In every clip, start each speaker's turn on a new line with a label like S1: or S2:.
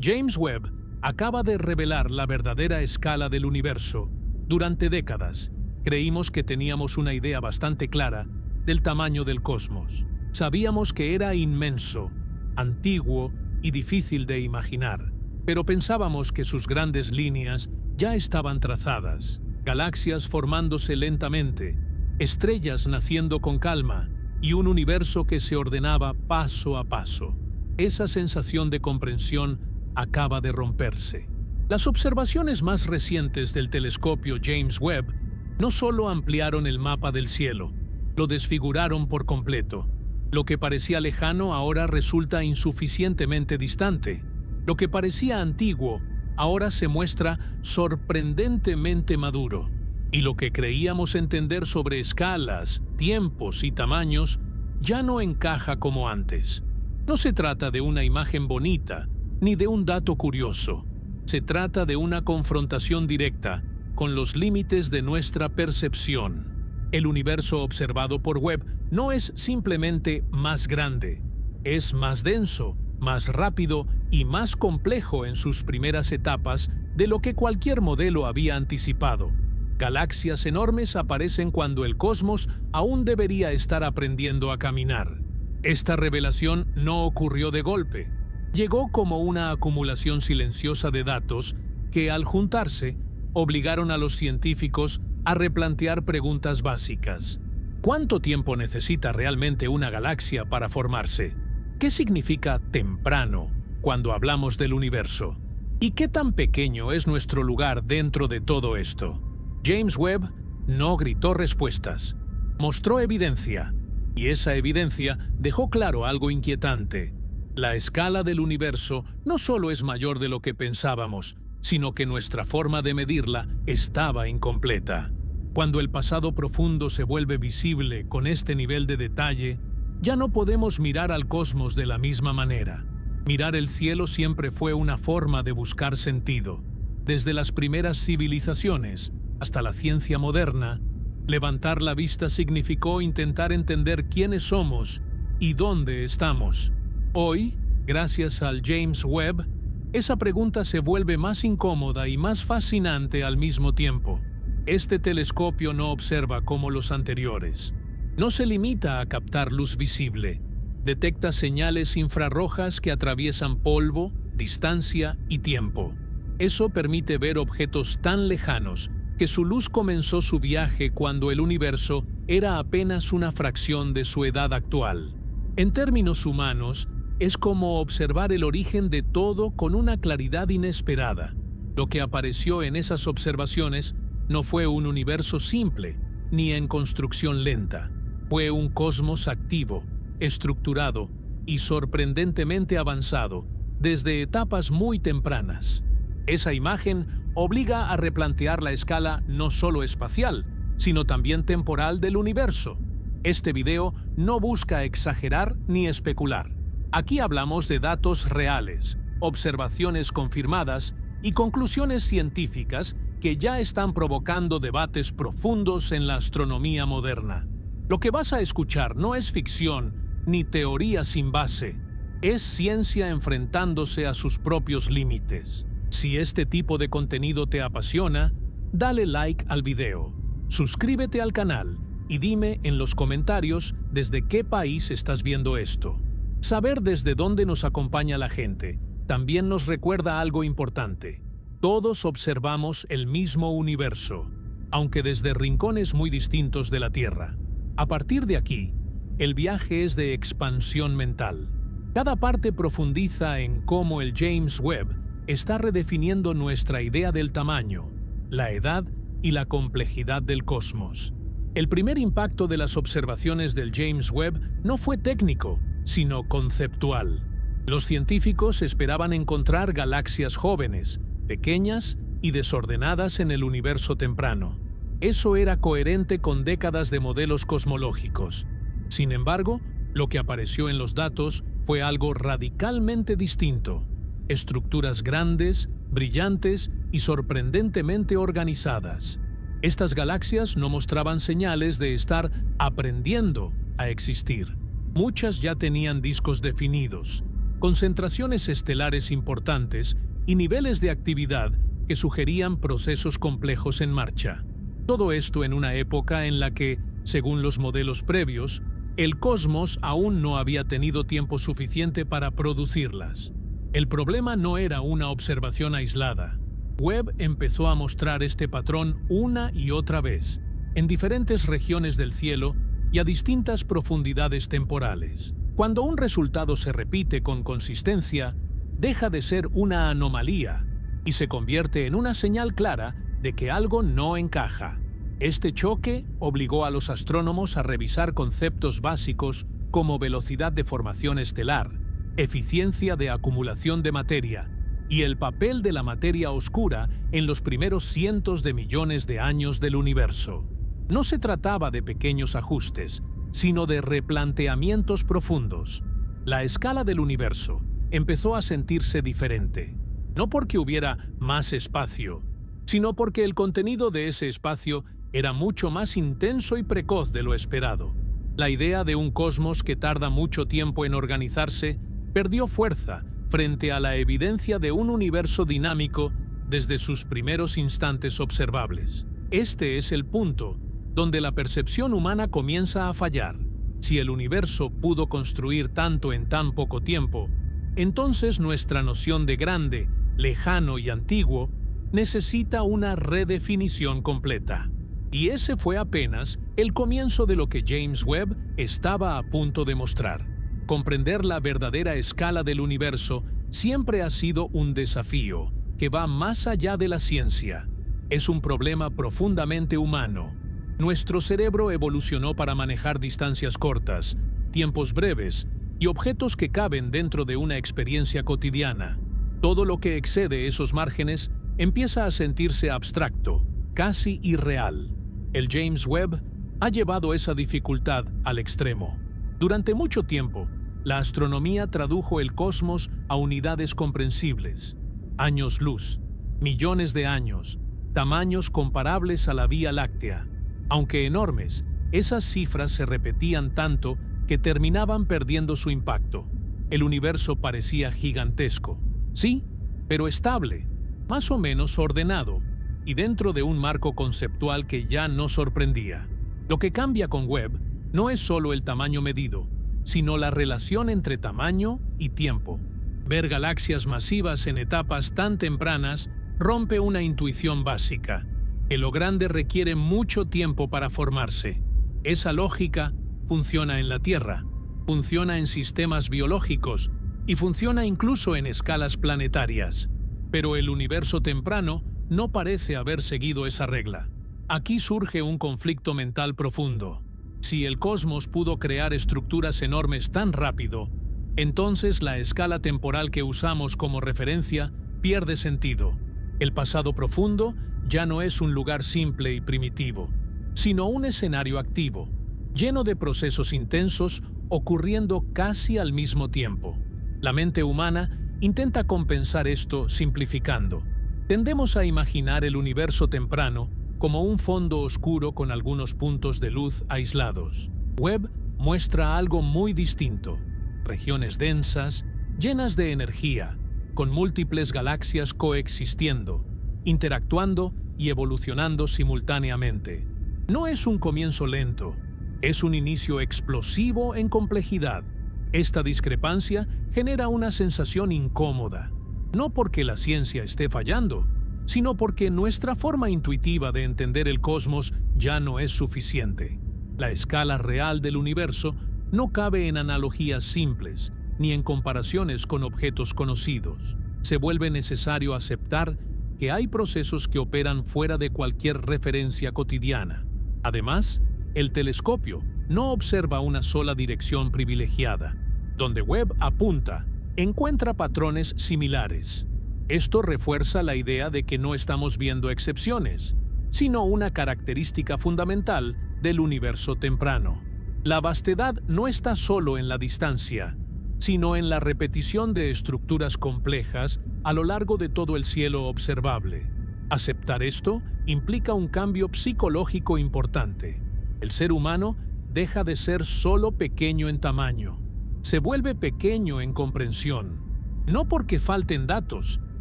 S1: James Webb acaba de revelar la verdadera escala del universo. Durante décadas, creímos que teníamos una idea bastante clara del tamaño del cosmos. Sabíamos que era inmenso, antiguo y difícil de imaginar, pero pensábamos que sus grandes líneas ya estaban trazadas, galaxias formándose lentamente, estrellas naciendo con calma y un universo que se ordenaba paso a paso. Esa sensación de comprensión acaba de romperse. Las observaciones más recientes del telescopio James Webb no solo ampliaron el mapa del cielo, lo desfiguraron por completo. Lo que parecía lejano ahora resulta insuficientemente distante. Lo que parecía antiguo ahora se muestra sorprendentemente maduro. Y lo que creíamos entender sobre escalas, tiempos y tamaños ya no encaja como antes. No se trata de una imagen bonita ni de un dato curioso. Se trata de una confrontación directa con los límites de nuestra percepción. El universo observado por Webb no es simplemente más grande, es más denso, más rápido y más complejo en sus primeras etapas de lo que cualquier modelo había anticipado. Galaxias enormes aparecen cuando el cosmos aún debería estar aprendiendo a caminar. Esta revelación no ocurrió de golpe. Llegó como una acumulación silenciosa de datos que, al juntarse, obligaron a los científicos a replantear preguntas básicas. ¿Cuánto tiempo necesita realmente una galaxia para formarse? ¿Qué significa temprano cuando hablamos del universo? ¿Y qué tan pequeño es nuestro lugar dentro de todo esto? James Webb no gritó respuestas, mostró evidencia, y esa evidencia dejó claro algo inquietante. La escala del universo no solo es mayor de lo que pensábamos, sino que nuestra forma de medirla estaba incompleta. Cuando el pasado profundo se vuelve visible con este nivel de detalle, ya no podemos mirar al cosmos de la misma manera. Mirar el cielo siempre fue una forma de buscar sentido. Desde las primeras civilizaciones hasta la ciencia moderna, levantar la vista significó intentar entender quiénes somos y dónde estamos. Hoy, gracias al James Webb, esa pregunta se vuelve más incómoda y más fascinante al mismo tiempo. Este telescopio no observa como los anteriores. No se limita a captar luz visible. Detecta señales infrarrojas que atraviesan polvo, distancia y tiempo. Eso permite ver objetos tan lejanos que su luz comenzó su viaje cuando el universo era apenas una fracción de su edad actual. En términos humanos, es como observar el origen de todo con una claridad inesperada. Lo que apareció en esas observaciones no fue un universo simple, ni en construcción lenta. Fue un cosmos activo, estructurado y sorprendentemente avanzado desde etapas muy tempranas. Esa imagen obliga a replantear la escala no solo espacial, sino también temporal del universo. Este video no busca exagerar ni especular. Aquí hablamos de datos reales, observaciones confirmadas y conclusiones científicas que ya están provocando debates profundos en la astronomía moderna. Lo que vas a escuchar no es ficción ni teoría sin base, es ciencia enfrentándose a sus propios límites. Si este tipo de contenido te apasiona, dale like al video, suscríbete al canal y dime en los comentarios desde qué país estás viendo esto. Saber desde dónde nos acompaña la gente también nos recuerda algo importante. Todos observamos el mismo universo, aunque desde rincones muy distintos de la Tierra. A partir de aquí, el viaje es de expansión mental. Cada parte profundiza en cómo el James Webb está redefiniendo nuestra idea del tamaño, la edad y la complejidad del cosmos. El primer impacto de las observaciones del James Webb no fue técnico, sino conceptual. Los científicos esperaban encontrar galaxias jóvenes, pequeñas y desordenadas en el universo temprano. Eso era coherente con décadas de modelos cosmológicos. Sin embargo, lo que apareció en los datos fue algo radicalmente distinto. Estructuras grandes, brillantes y sorprendentemente organizadas. Estas galaxias no mostraban señales de estar aprendiendo a existir. Muchas ya tenían discos definidos, concentraciones estelares importantes y niveles de actividad que sugerían procesos complejos en marcha. Todo esto en una época en la que, según los modelos previos, el cosmos aún no había tenido tiempo suficiente para producirlas. El problema no era una observación aislada. Webb empezó a mostrar este patrón una y otra vez, en diferentes regiones del cielo y a distintas profundidades temporales. Cuando un resultado se repite con consistencia, deja de ser una anomalía y se convierte en una señal clara de que algo no encaja. Este choque obligó a los astrónomos a revisar conceptos básicos como velocidad de formación estelar, eficiencia de acumulación de materia y el papel de la materia oscura en los primeros cientos de millones de años del universo. No se trataba de pequeños ajustes, sino de replanteamientos profundos. La escala del universo empezó a sentirse diferente, no porque hubiera más espacio, sino porque el contenido de ese espacio era mucho más intenso y precoz de lo esperado. La idea de un cosmos que tarda mucho tiempo en organizarse perdió fuerza frente a la evidencia de un universo dinámico desde sus primeros instantes observables. Este es el punto donde la percepción humana comienza a fallar. Si el universo pudo construir tanto en tan poco tiempo, entonces nuestra noción de grande, lejano y antiguo necesita una redefinición completa. Y ese fue apenas el comienzo de lo que James Webb estaba a punto de mostrar. Comprender la verdadera escala del universo siempre ha sido un desafío que va más allá de la ciencia. Es un problema profundamente humano. Nuestro cerebro evolucionó para manejar distancias cortas, tiempos breves y objetos que caben dentro de una experiencia cotidiana. Todo lo que excede esos márgenes empieza a sentirse abstracto, casi irreal. El James Webb ha llevado esa dificultad al extremo. Durante mucho tiempo, la astronomía tradujo el cosmos a unidades comprensibles, años luz, millones de años, tamaños comparables a la Vía Láctea. Aunque enormes, esas cifras se repetían tanto que terminaban perdiendo su impacto. El universo parecía gigantesco, sí, pero estable, más o menos ordenado, y dentro de un marco conceptual que ya no sorprendía. Lo que cambia con Webb no es solo el tamaño medido, sino la relación entre tamaño y tiempo. Ver galaxias masivas en etapas tan tempranas rompe una intuición básica, que lo grande requiere mucho tiempo para formarse. Esa lógica funciona en la Tierra, funciona en sistemas biológicos y funciona incluso en escalas planetarias. Pero el universo temprano no parece haber seguido esa regla. Aquí surge un conflicto mental profundo. Si el cosmos pudo crear estructuras enormes tan rápido, entonces la escala temporal que usamos como referencia pierde sentido. El pasado profundo ya no es un lugar simple y primitivo, sino un escenario activo, lleno de procesos intensos ocurriendo casi al mismo tiempo. La mente humana intenta compensar esto simplificando. Tendemos a imaginar el universo temprano como un fondo oscuro con algunos puntos de luz aislados. Webb muestra algo muy distinto: regiones densas, llenas de energía, con múltiples galaxias coexistiendo, interactuando y evolucionando simultáneamente. No es un comienzo lento, es un inicio explosivo en complejidad. Esta discrepancia genera una sensación incómoda, no porque la ciencia esté fallando, sino porque nuestra forma intuitiva de entender el cosmos ya no es suficiente. La escala real del universo no cabe en analogías simples, ni en comparaciones con objetos conocidos. Se vuelve necesario aceptar que hay procesos que operan fuera de cualquier referencia cotidiana. Además, el telescopio no observa una sola dirección privilegiada. Donde Webb apunta, encuentra patrones similares. Esto refuerza la idea de que no estamos viendo excepciones, sino una característica fundamental del universo temprano. La vastedad no está solo en la distancia, sino en la repetición de estructuras complejas a lo largo de todo el cielo observable. Aceptar esto implica un cambio psicológico importante. El ser humano deja de ser solo pequeño en tamaño. se vuelve pequeño en comprensión, no porque falten datos,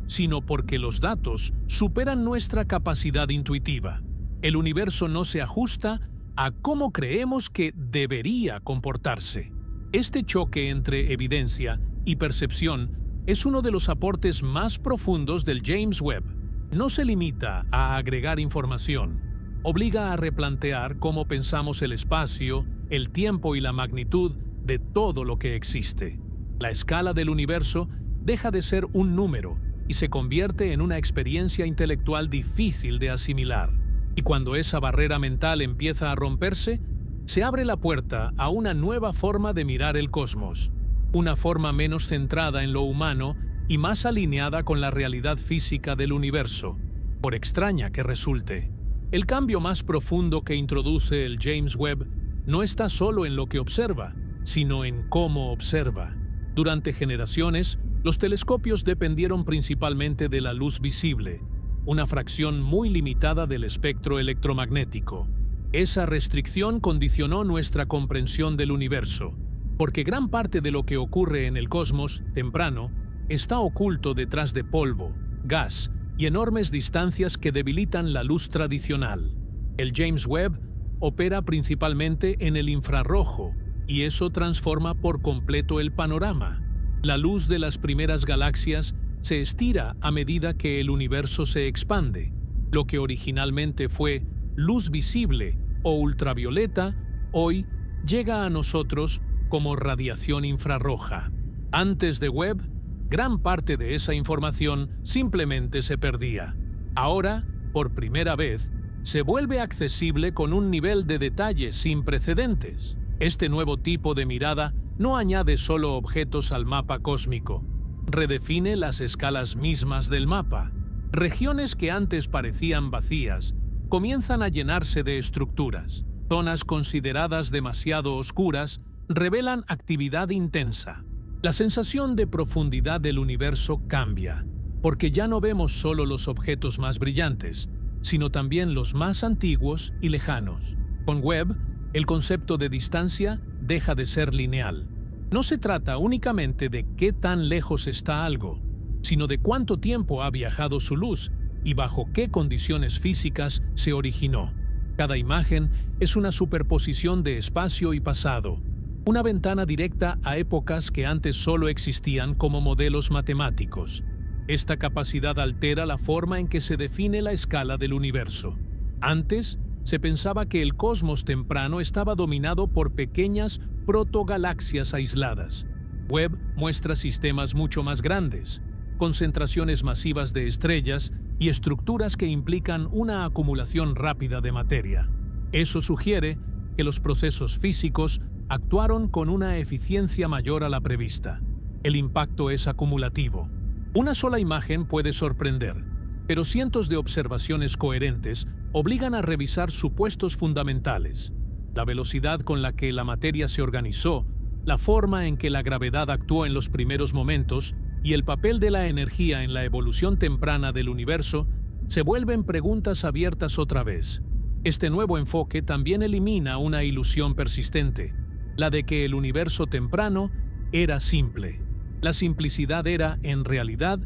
S1: sino porque los datos superan nuestra capacidad intuitiva. El universo no se ajusta a cómo creemos que debería comportarse. Este choque entre evidencia y percepción es uno de los aportes más profundos del James Webb. No se limita a agregar información, obliga a replantear cómo pensamos el espacio, el tiempo y la magnitud de todo lo que existe. La escala del universo deja de ser un número y se convierte en una experiencia intelectual difícil de asimilar. Y cuando esa barrera mental empieza a romperse, se abre la puerta a una nueva forma de mirar el cosmos, una forma menos centrada en lo humano y más alineada con la realidad física del universo, por extraña que resulte. El cambio más profundo que introduce el James Webb no está solo en lo que observa, sino en cómo observa. Durante generaciones, los telescopios dependieron principalmente de la luz visible, una fracción muy limitada del espectro electromagnético. Esa restricción condicionó nuestra comprensión del universo, porque gran parte de lo que ocurre en el cosmos temprano está oculto detrás de polvo, gas y enormes distancias que debilitan la luz tradicional. El James Webb opera principalmente en el infrarrojo, y eso transforma por completo el panorama. La luz de las primeras galaxias se estira a medida que el universo se expande. Lo que originalmente fue luz visible o ultravioleta, hoy llega a nosotros como radiación infrarroja. Antes de Webb, gran parte de esa información simplemente se perdía. Ahora, por primera vez, se vuelve accesible con un nivel de detalle sin precedentes. Este nuevo tipo de mirada no añade solo objetos al mapa cósmico, redefine las escalas mismas del mapa. Regiones que antes parecían vacías comienzan a llenarse de estructuras. Zonas consideradas demasiado oscuras revelan actividad intensa. La sensación de profundidad del universo cambia, porque ya no vemos solo los objetos más brillantes, sino también los más antiguos y lejanos. Con Webb, el concepto de distancia deja de ser lineal. No se trata únicamente de qué tan lejos está algo, sino de cuánto tiempo ha viajado su luz y bajo qué condiciones físicas se originó. Cada imagen es una superposición de espacio y pasado, una ventana directa a épocas que antes solo existían como modelos matemáticos. Esta capacidad altera la forma en que se define la escala del universo. Antes, se pensaba que el cosmos temprano estaba dominado por pequeñas protogalaxias aisladas. Webb muestra sistemas mucho más grandes, concentraciones masivas de estrellas y estructuras que implican una acumulación rápida de materia. Eso sugiere que los procesos físicos actuaron con una eficiencia mayor a la prevista. El impacto es acumulativo. Una sola imagen puede sorprender, pero cientos de observaciones coherentes obligan a revisar supuestos fundamentales: la velocidad con la que la materia se organizó, la forma en que la gravedad actuó en los primeros momentos y el papel de la energía en la evolución temprana del universo se vuelven preguntas abiertas otra vez. Este nuevo enfoque también elimina una ilusión persistente, la de que el universo temprano era simple. La simplicidad era, en realidad,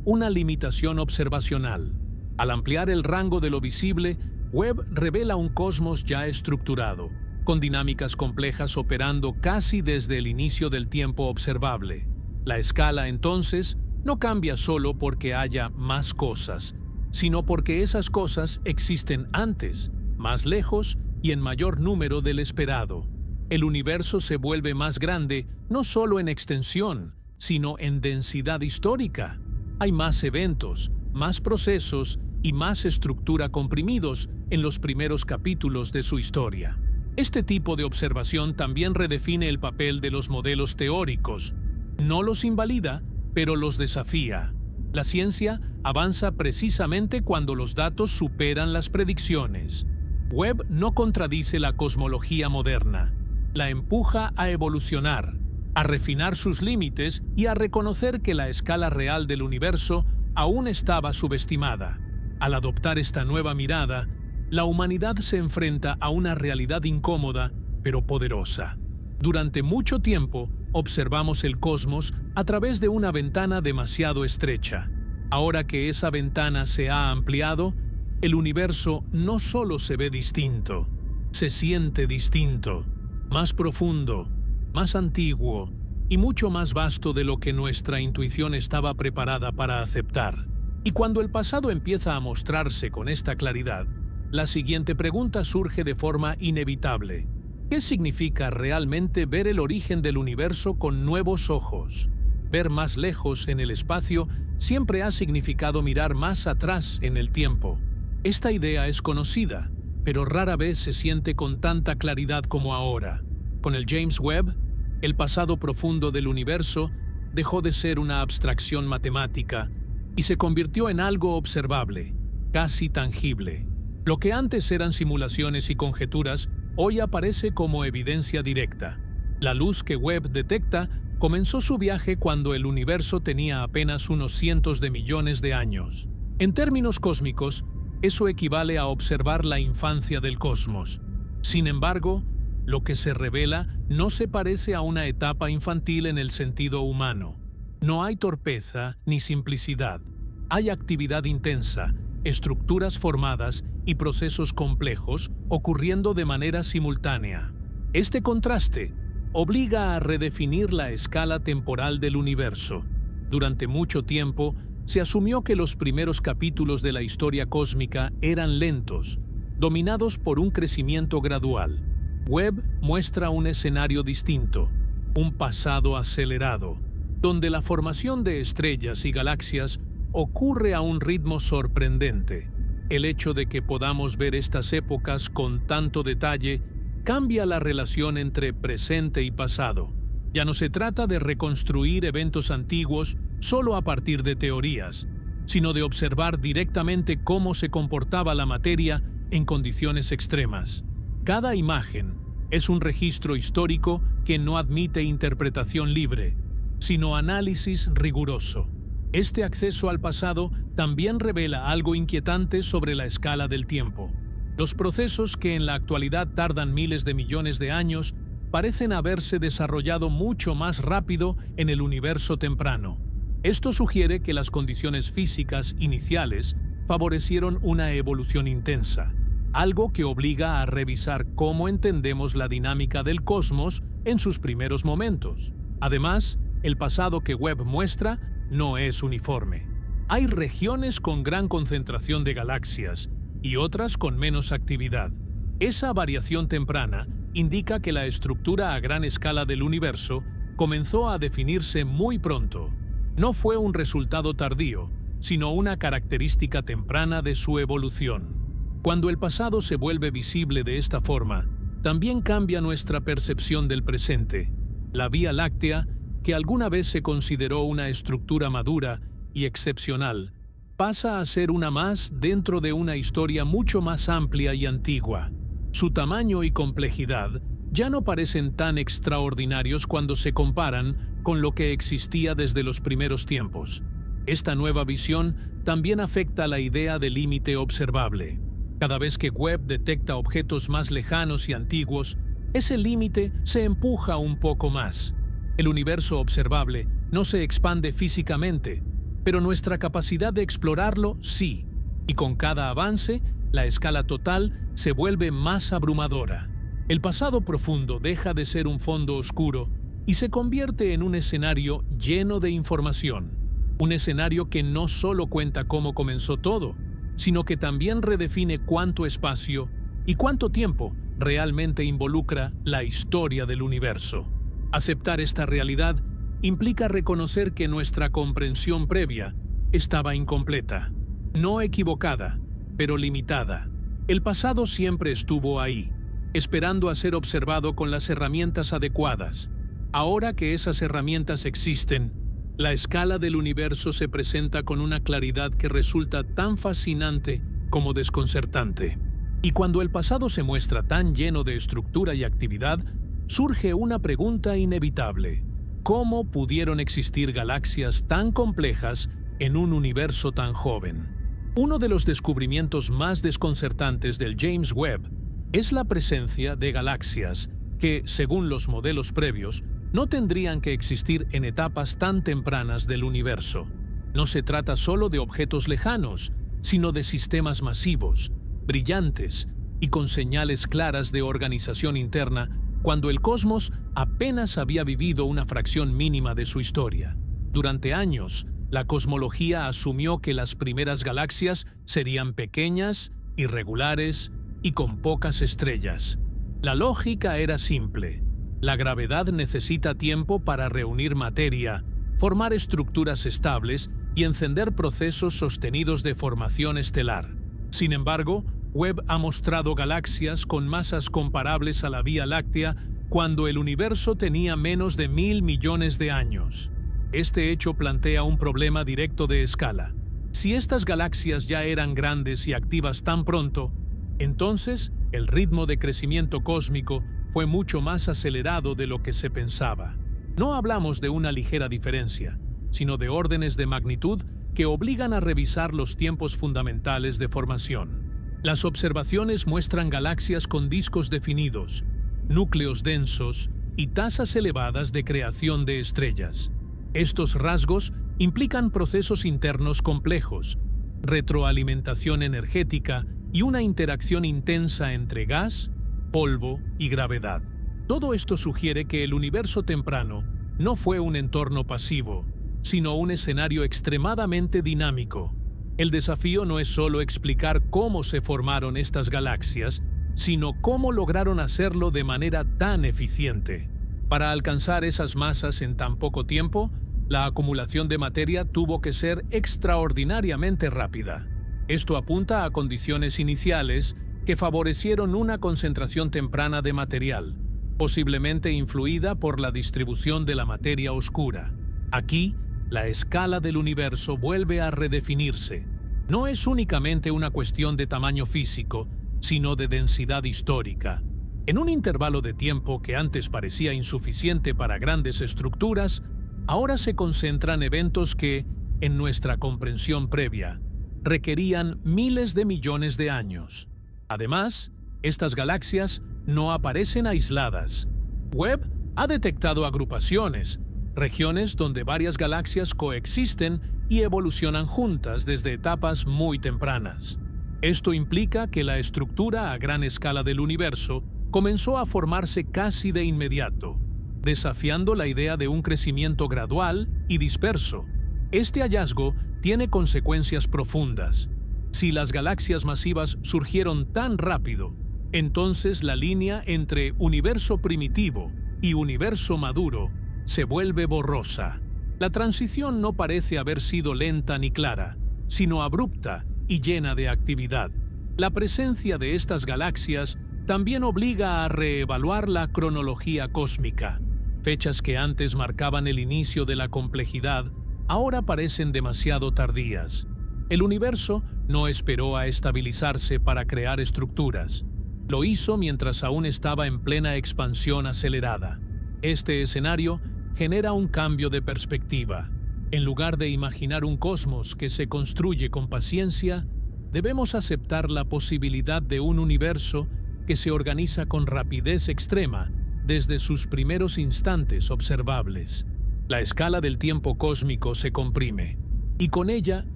S1: una limitación observacional. Al ampliar el rango de lo visible, Webb revela un cosmos ya estructurado, con dinámicas complejas operando casi desde el inicio del tiempo observable. La escala, entonces, no cambia solo porque haya más cosas, sino porque esas cosas existen antes, más lejos y en mayor número del esperado. El universo se vuelve más grande no solo en extensión, sino en densidad histórica. Hay más eventos, más procesos y más estructura comprimidos en los primeros capítulos de su historia. Este tipo de observación también redefine el papel de los modelos teóricos. No los invalida, pero los desafía. La ciencia avanza precisamente cuando los datos superan las predicciones. Webb no contradice la cosmología moderna, la empuja a evolucionar, a refinar sus límites y a reconocer que la escala real del universo aún estaba subestimada. Al adoptar esta nueva mirada, la humanidad se enfrenta a una realidad incómoda, pero poderosa. Durante mucho tiempo, observamos el cosmos a través de una ventana demasiado estrecha. Ahora que esa ventana se ha ampliado, el universo no solo se ve distinto, se siente distinto, más profundo, más antiguo y mucho más vasto de lo que nuestra intuición estaba preparada para aceptar. Y cuando el pasado empieza a mostrarse con esta claridad, la siguiente pregunta surge de forma inevitable. ¿Qué significa realmente ver el origen del universo con nuevos ojos? Ver más lejos en el espacio siempre ha significado mirar más atrás en el tiempo. Esta idea es conocida, pero rara vez se siente con tanta claridad como ahora. Con el James Webb, el pasado profundo del universo dejó de ser una abstracción matemática y se convirtió en algo observable, casi tangible. Lo que antes eran simulaciones y conjeturas, hoy aparece como evidencia directa. La luz que Webb detecta comenzó su viaje cuando el universo tenía apenas unos cientos de millones de años. En términos cósmicos, eso equivale a observar la infancia del cosmos. Sin embargo, lo que se revela no se parece a una etapa infantil en el sentido humano. No hay torpeza ni simplicidad. Hay actividad intensa, estructuras formadas y procesos complejos ocurriendo de manera simultánea. Este contraste obliga a redefinir la escala temporal del universo. Durante mucho tiempo, se asumió que los primeros capítulos de la historia cósmica eran lentos, dominados por un crecimiento gradual. Webb muestra un escenario distinto, un pasado acelerado, donde la formación de estrellas y galaxias ocurre a un ritmo sorprendente. El hecho de que podamos ver estas épocas con tanto detalle cambia la relación entre presente y pasado. Ya no se trata de reconstruir eventos antiguos solo a partir de teorías, sino de observar directamente cómo se comportaba la materia en condiciones extremas. Cada imagen es un registro histórico que no admite interpretación libre, sino análisis riguroso. Este acceso al pasado también revela algo inquietante sobre la escala del tiempo. Los procesos que en la actualidad tardan miles de millones de años parecen haberse desarrollado mucho más rápido en el universo temprano. Esto sugiere que las condiciones físicas iniciales favorecieron una evolución intensa, algo que obliga a revisar cómo entendemos la dinámica del cosmos en sus primeros momentos. Además, el pasado que Webb muestra no es uniforme. Hay regiones con gran concentración de galaxias y otras con menos actividad. Esa variación temprana indica que la estructura a gran escala del universo comenzó a definirse muy pronto. No fue un resultado tardío, sino una característica temprana de su evolución. Cuando el pasado se vuelve visible de esta forma, también cambia nuestra percepción del presente. La Vía Láctea, que alguna vez se consideró una estructura madura y excepcional, pasa a ser una más dentro de una historia mucho más amplia y antigua. Su tamaño y complejidad ya no parecen tan extraordinarios cuando se comparan con lo que existía desde los primeros tiempos. Esta nueva visión también afecta la idea de límite observable. Cada vez que Webb detecta objetos más lejanos y antiguos, ese límite se empuja un poco más. El universo observable no se expande físicamente, pero nuestra capacidad de explorarlo sí, y con cada avance, la escala total se vuelve más abrumadora. El pasado profundo deja de ser un fondo oscuro y se convierte en un escenario lleno de información. Un escenario que no solo cuenta cómo comenzó todo, sino que también redefine cuánto espacio y cuánto tiempo realmente involucra la historia del universo. Aceptar esta realidad implica reconocer que nuestra comprensión previa estaba incompleta, no equivocada, pero limitada. El pasado siempre estuvo ahí, esperando a ser observado con las herramientas adecuadas. Ahora que esas herramientas existen, la escala del universo se presenta con una claridad que resulta tan fascinante como desconcertante. Y cuando el pasado se muestra tan lleno de estructura y actividad, surge una pregunta inevitable. ¿Cómo pudieron existir galaxias tan complejas en un universo tan joven? Uno de los descubrimientos más desconcertantes del James Webb es la presencia de galaxias que, según los modelos previos, no tendrían que existir en etapas tan tempranas del universo. No se trata solo de objetos lejanos, sino de sistemas masivos, brillantes y con señales claras de organización interna cuando el cosmos apenas había vivido una fracción mínima de su historia. Durante años, la cosmología asumió que las primeras galaxias serían pequeñas, irregulares y con pocas estrellas. La lógica era simple. La gravedad necesita tiempo para reunir materia, formar estructuras estables y encender procesos sostenidos de formación estelar. Sin embargo, Webb ha mostrado galaxias con masas comparables a la Vía Láctea cuando el universo tenía menos de 1.000 millones de años. Este hecho plantea un problema directo de escala. Si estas galaxias ya eran grandes y activas tan pronto, entonces el ritmo de crecimiento cósmico fue mucho más acelerado de lo que se pensaba. No hablamos de una ligera diferencia, sino de órdenes de magnitud que obligan a revisar los tiempos fundamentales de formación. Las observaciones muestran galaxias con discos definidos, núcleos densos y tasas elevadas de creación de estrellas. Estos rasgos implican procesos internos complejos, retroalimentación energética y una interacción intensa entre gas, polvo y gravedad. Todo esto sugiere que el universo temprano no fue un entorno pasivo, sino un escenario extremadamente dinámico. El desafío no es solo explicar cómo se formaron estas galaxias, sino cómo lograron hacerlo de manera tan eficiente. Para alcanzar esas masas en tan poco tiempo, la acumulación de materia tuvo que ser extraordinariamente rápida. Esto apunta a condiciones iniciales que favorecieron una concentración temprana de material, posiblemente influida por la distribución de la materia oscura. Aquí, la escala del universo vuelve a redefinirse. No es únicamente una cuestión de tamaño físico, sino de densidad histórica. En un intervalo de tiempo que antes parecía insuficiente para grandes estructuras, ahora se concentran eventos que, en nuestra comprensión previa, requerían miles de millones de años. Además, estas galaxias no aparecen aisladas. Webb ha detectado agrupaciones, regiones donde varias galaxias coexisten y evolucionan juntas desde etapas muy tempranas. Esto implica que la estructura a gran escala del universo comenzó a formarse casi de inmediato, desafiando la idea de un crecimiento gradual y disperso. Este hallazgo tiene consecuencias profundas. Si las galaxias masivas surgieron tan rápido, entonces la línea entre universo primitivo y universo maduro se vuelve borrosa. La transición no parece haber sido lenta ni clara, sino abrupta y llena de actividad. La presencia de estas galaxias también obliga a reevaluar la cronología cósmica. Fechas que antes marcaban el inicio de la complejidad ahora parecen demasiado tardías. El universo no esperó a estabilizarse para crear estructuras. Lo hizo mientras aún estaba en plena expansión acelerada. Este escenario genera un cambio de perspectiva. En lugar de imaginar un cosmos que se construye con paciencia, debemos aceptar la posibilidad de un universo que se organiza con rapidez extrema desde sus primeros instantes observables. La escala del tiempo cósmico se comprime, y con ella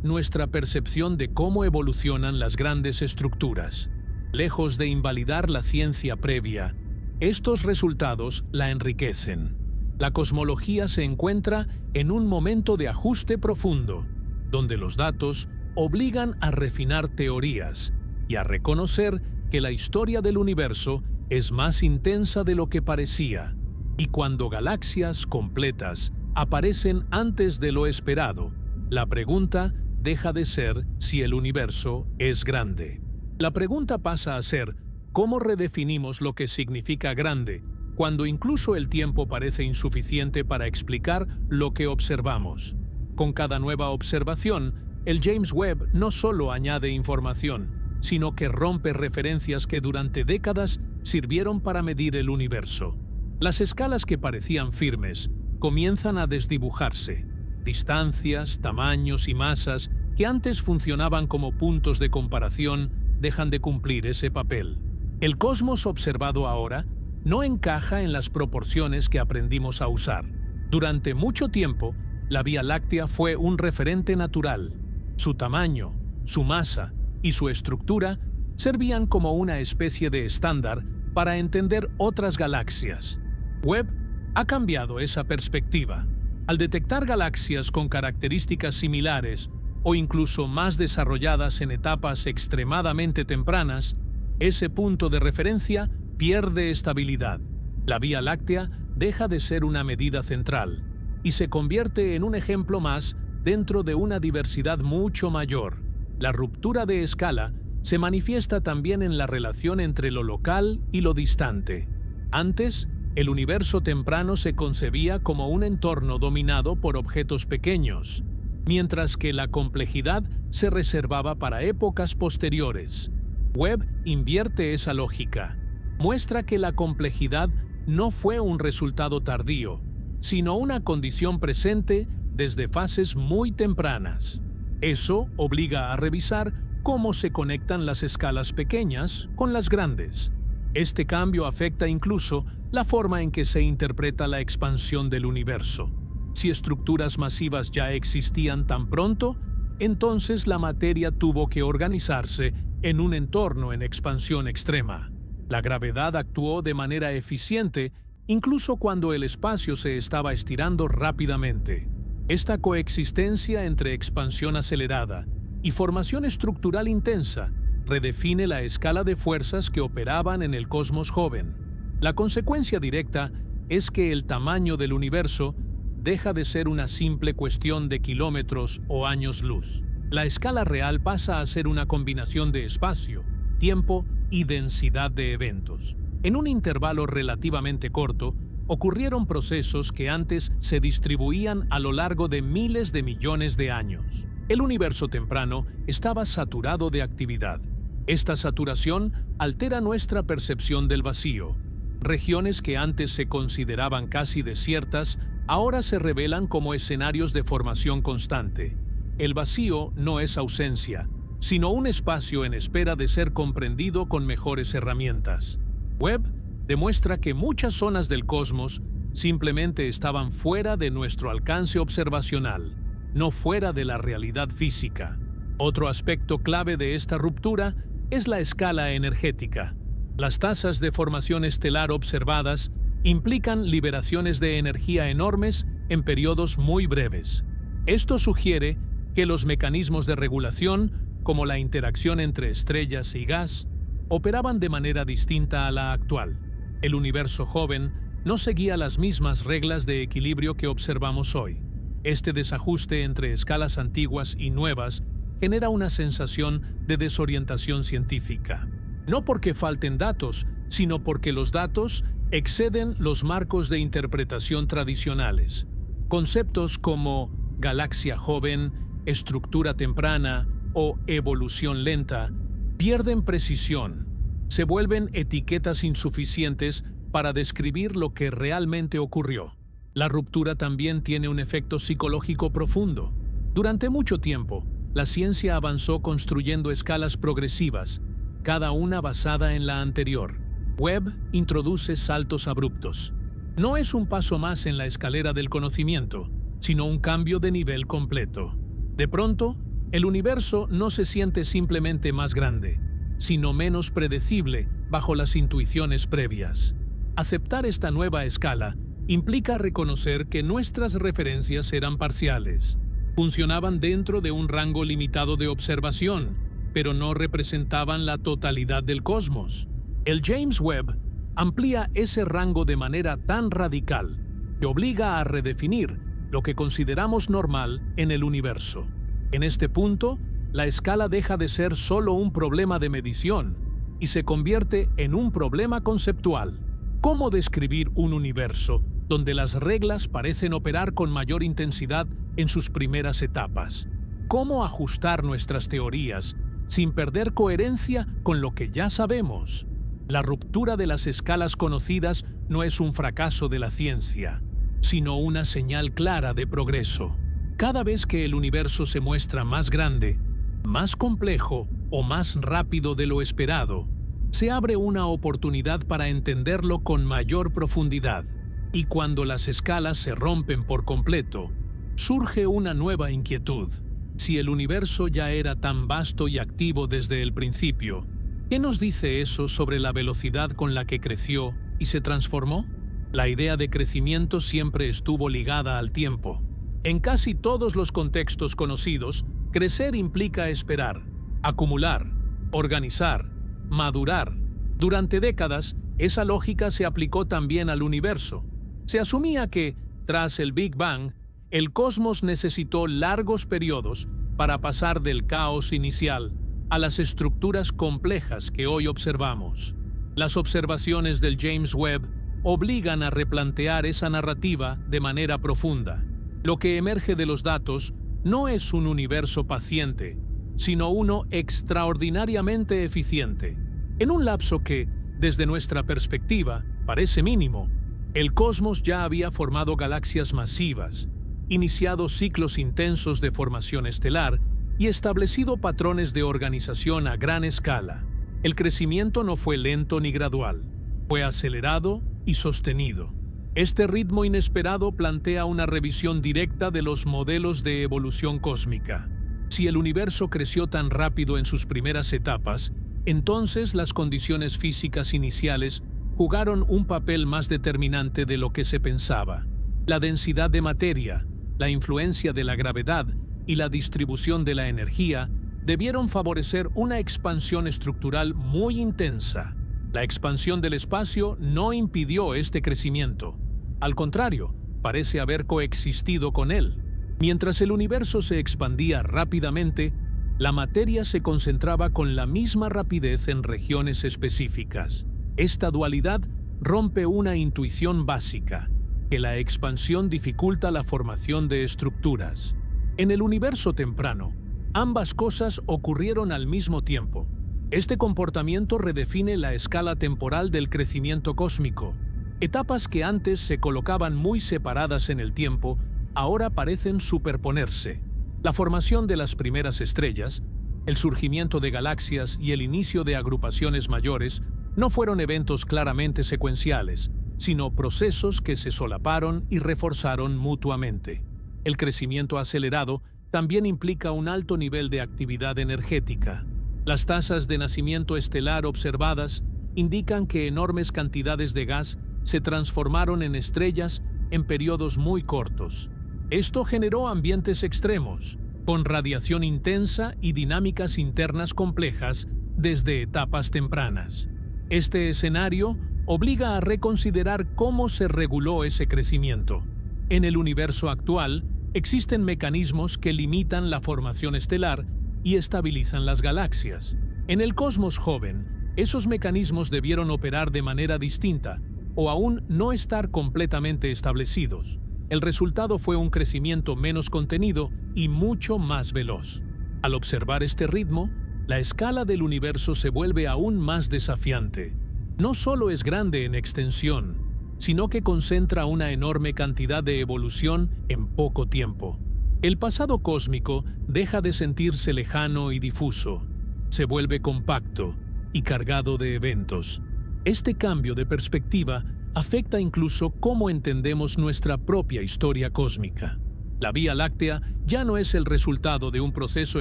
S1: nuestra percepción de cómo evolucionan las grandes estructuras. Lejos de invalidar la ciencia previa, estos resultados la enriquecen. La cosmología se encuentra en un momento de ajuste profundo, donde los datos obligan a refinar teorías y a reconocer que la historia del universo es más intensa de lo que parecía, y cuando galaxias completas aparecen antes de lo esperado, la pregunta deja de ser si el universo es grande. La pregunta pasa a ser ¿cómo redefinimos lo que significa grande cuando incluso el tiempo parece insuficiente para explicar lo que observamos? Con cada nueva observación, el James Webb no solo añade información, sino que rompe referencias que durante décadas sirvieron para medir el universo. Las escalas que parecían firmes comienzan a desdibujarse. Distancias, tamaños y masas que antes funcionaban como puntos de comparación dejan de cumplir ese papel. El cosmos observado ahora no encaja en las proporciones que aprendimos a usar. Durante mucho tiempo, la Vía Láctea fue un referente natural. Su tamaño, su masa y su estructura servían como una especie de estándar para entender otras galaxias. Webb ha cambiado esa perspectiva. Al detectar galaxias con características similares o incluso más desarrolladas en etapas extremadamente tempranas, ese punto de referencia pierde estabilidad. La Vía Láctea deja de ser una medida central y se convierte en un ejemplo más dentro de una diversidad mucho mayor. La ruptura de escala se manifiesta también en la relación entre lo local y lo distante. Antes, el universo temprano se concebía como un entorno dominado por objetos pequeños, mientras que la complejidad se reservaba para épocas posteriores. Webb invierte esa lógica. Muestra que la complejidad no fue un resultado tardío, sino una condición presente desde fases muy tempranas. Eso obliga a revisar cómo se conectan las escalas pequeñas con las grandes. Este cambio afecta incluso la forma en que se interpreta la expansión del universo. Si estructuras masivas ya existían tan pronto, entonces la materia tuvo que organizarse en un entorno en expansión extrema. La gravedad actuó de manera eficiente incluso cuando el espacio se estaba estirando rápidamente. Esta coexistencia entre expansión acelerada y formación estructural intensa redefine la escala de fuerzas que operaban en el cosmos joven. La consecuencia directa es que el tamaño del universo deja de ser una simple cuestión de kilómetros o años luz. La escala real pasa a ser una combinación de espacio, tiempo y densidad de eventos. En un intervalo relativamente corto, ocurrieron procesos que antes se distribuían a lo largo de miles de millones de años. El universo temprano estaba saturado de actividad. Esta saturación altera nuestra percepción del vacío. Regiones que antes se consideraban casi desiertas, ahora se revelan como escenarios de formación constante. El vacío no es ausencia, sino un espacio en espera de ser comprendido con mejores herramientas. Webb demuestra que muchas zonas del cosmos simplemente estaban fuera de nuestro alcance observacional, no fuera de la realidad física. Otro aspecto clave de esta ruptura es la escala energética. Las tasas de formación estelar observadas implican liberaciones de energía enormes en periodos muy breves. Esto sugiere que los mecanismos de regulación, como la interacción entre estrellas y gas, operaban de manera distinta a la actual. El universo joven no seguía las mismas reglas de equilibrio que observamos hoy. Este desajuste entre escalas antiguas y nuevas genera una sensación de desorientación científica. No porque falten datos, sino porque los datos exceden los marcos de interpretación tradicionales. Conceptos como galaxia joven, estructura temprana o evolución lenta pierden precisión. Se vuelven etiquetas insuficientes para describir lo que realmente ocurrió. La ruptura también tiene un efecto psicológico profundo. Durante mucho tiempo, la ciencia avanzó construyendo escalas progresivas, cada una basada en la anterior. Webb introduce saltos abruptos. No es un paso más en la escalera del conocimiento, sino un cambio de nivel completo. De pronto, el universo no se siente simplemente más grande, sino menos predecible bajo las intuiciones previas. Aceptar esta nueva escala implica reconocer que nuestras referencias eran parciales. Funcionaban dentro de un rango limitado de observación, pero no representaban la totalidad del cosmos. El James Webb amplía ese rango de manera tan radical que obliga a redefinir lo que consideramos normal en el universo. En este punto, la escala deja de ser solo un problema de medición y se convierte en un problema conceptual. ¿Cómo describir un universo donde las reglas parecen operar con mayor intensidad en sus primeras etapas? ¿Cómo ajustar nuestras teorías sin perder coherencia con lo que ya sabemos? La ruptura de las escalas conocidas no es un fracaso de la ciencia, sino una señal clara de progreso. Cada vez que el universo se muestra más grande, más complejo o más rápido de lo esperado, se abre una oportunidad para entenderlo con mayor profundidad. Y cuando las escalas se rompen por completo, surge una nueva inquietud. Si el universo ya era tan vasto y activo desde el principio, ¿qué nos dice eso sobre la velocidad con la que creció y se transformó? La idea de crecimiento siempre estuvo ligada al tiempo. En casi todos los contextos conocidos, crecer implica esperar, acumular, organizar, madurar. Durante décadas, esa lógica se aplicó también al universo. Se asumía que, tras el Big Bang, el cosmos necesitó largos periodos para pasar del caos inicial a las estructuras complejas que hoy observamos. Las observaciones del James Webb obligan a replantear esa narrativa de manera profunda. Lo que emerge de los datos no es un universo paciente, sino uno extraordinariamente eficiente. En un lapso que, desde nuestra perspectiva, parece mínimo, el cosmos ya había formado galaxias masivas, iniciado ciclos intensos de formación estelar y establecido patrones de organización a gran escala. El crecimiento no fue lento ni gradual, fue acelerado y sostenido. Este ritmo inesperado plantea una revisión directa de los modelos de evolución cósmica. Si el universo creció tan rápido en sus primeras etapas, entonces las condiciones físicas iniciales jugaron un papel más determinante de lo que se pensaba. La densidad de materia, la influencia de la gravedad y la distribución de la energía debieron favorecer una expansión estructural muy intensa. La expansión del espacio no impidió este crecimiento. Al contrario, parece haber coexistido con él. Mientras el universo se expandía rápidamente, la materia se concentraba con la misma rapidez en regiones específicas. Esta dualidad rompe una intuición básica, que la expansión dificulta la formación de estructuras. En el universo temprano, ambas cosas ocurrieron al mismo tiempo. Este comportamiento redefine la escala temporal del crecimiento cósmico. Etapas que antes se colocaban muy separadas en el tiempo, ahora parecen superponerse. La formación de las primeras estrellas, el surgimiento de galaxias y el inicio de agrupaciones mayores no fueron eventos claramente secuenciales, sino procesos que se solaparon y reforzaron mutuamente. El crecimiento acelerado también implica un alto nivel de actividad energética. Las tasas de nacimiento estelar observadas indican que enormes cantidades de gas se transformaron en estrellas en periodos muy cortos. Esto generó ambientes extremos, con radiación intensa y dinámicas internas complejas desde etapas tempranas. Este escenario obliga a reconsiderar cómo se reguló ese crecimiento. En el universo actual, existen mecanismos que limitan la formación estelar y estabilizan las galaxias. En el cosmos joven, esos mecanismos debieron operar de manera distinta o aún no estar completamente establecidos. El resultado fue un crecimiento menos contenido y mucho más veloz. Al observar este ritmo, la escala del universo se vuelve aún más desafiante. No solo es grande en extensión, sino que concentra una enorme cantidad de evolución en poco tiempo. El pasado cósmico deja de sentirse lejano y difuso, se vuelve compacto y cargado de eventos. Este cambio de perspectiva afecta incluso cómo entendemos nuestra propia historia cósmica. La Vía Láctea ya no es el resultado de un proceso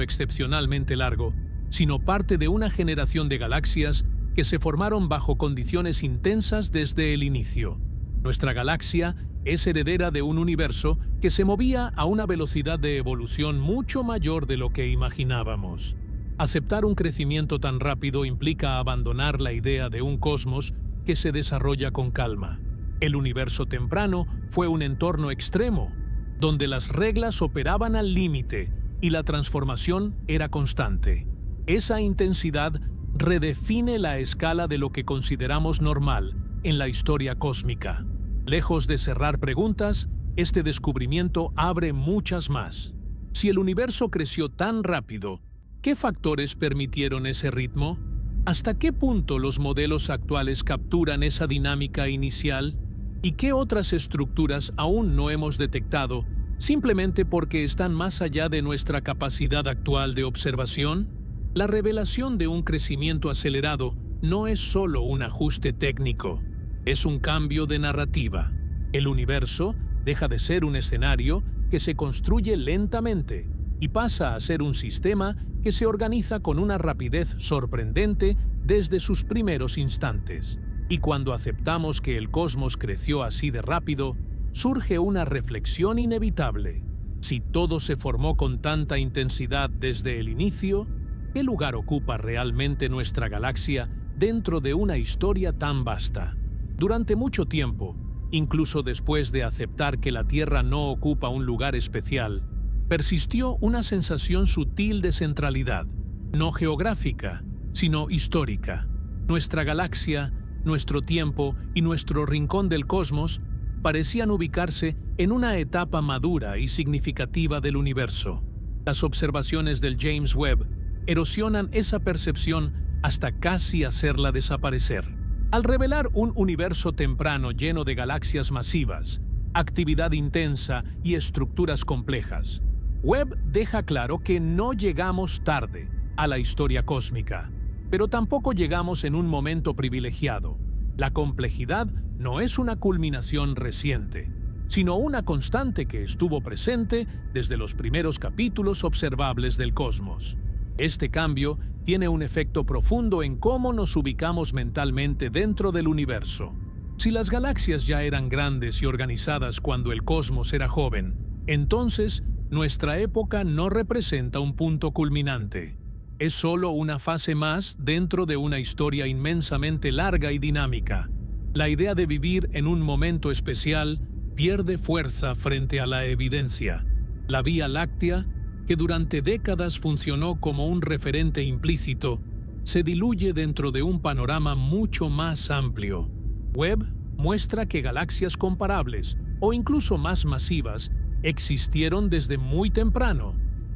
S1: excepcionalmente largo, sino parte de una generación de galaxias que se formaron bajo condiciones intensas desde el inicio. Nuestra galaxia es heredera de un universo que se movía a una velocidad de evolución mucho mayor de lo que imaginábamos. Aceptar un crecimiento tan rápido implica abandonar la idea de un cosmos que se desarrolla con calma. El universo temprano fue un entorno extremo, donde las reglas operaban al límite y la transformación era constante. Esa intensidad redefine la escala de lo que consideramos normal en la historia cósmica. Lejos de cerrar preguntas, este descubrimiento abre muchas más. Si el universo creció tan rápido, ¿qué factores permitieron ese ritmo? ¿Hasta qué punto los modelos actuales capturan esa dinámica inicial? ¿Y qué otras estructuras aún no hemos detectado simplemente porque están más allá de nuestra capacidad actual de observación? La revelación de un crecimiento acelerado no es solo un ajuste técnico, es un cambio de narrativa. El universo deja de ser un escenario que se construye lentamente y pasa a ser un sistema que se organiza con una rapidez sorprendente desde sus primeros instantes. Y cuando aceptamos que el cosmos creció así de rápido, surge una reflexión inevitable. Si todo se formó con tanta intensidad desde el inicio, ¿qué lugar ocupa realmente nuestra galaxia dentro de una historia tan vasta? Durante mucho tiempo, incluso después de aceptar que la Tierra no ocupa un lugar especial, persistió una sensación sutil de centralidad, no geográfica, sino histórica. Nuestra galaxia, nuestro tiempo y nuestro rincón del cosmos parecían ubicarse en una etapa madura y significativa del universo. Las observaciones del James Webb erosionan esa percepción hasta casi hacerla desaparecer. Al revelar un universo temprano lleno de galaxias masivas, actividad intensa y estructuras complejas, Webb deja claro que no llegamos tarde a la historia cósmica, pero tampoco llegamos en un momento privilegiado. La complejidad no es una culminación reciente, sino una constante que estuvo presente desde los primeros capítulos observables del cosmos. Este cambio tiene un efecto profundo en cómo nos ubicamos mentalmente dentro del universo. Si las galaxias ya eran grandes y organizadas cuando el cosmos era joven, entonces nuestra época no representa un punto culminante. Es solo una fase más dentro de una historia inmensamente larga y dinámica. La idea de vivir en un momento especial pierde fuerza frente a la evidencia. La Vía Láctea, que durante décadas funcionó como un referente implícito, se diluye dentro de un panorama mucho más amplio. Webb muestra que galaxias comparables, o incluso más masivas, existieron desde muy temprano,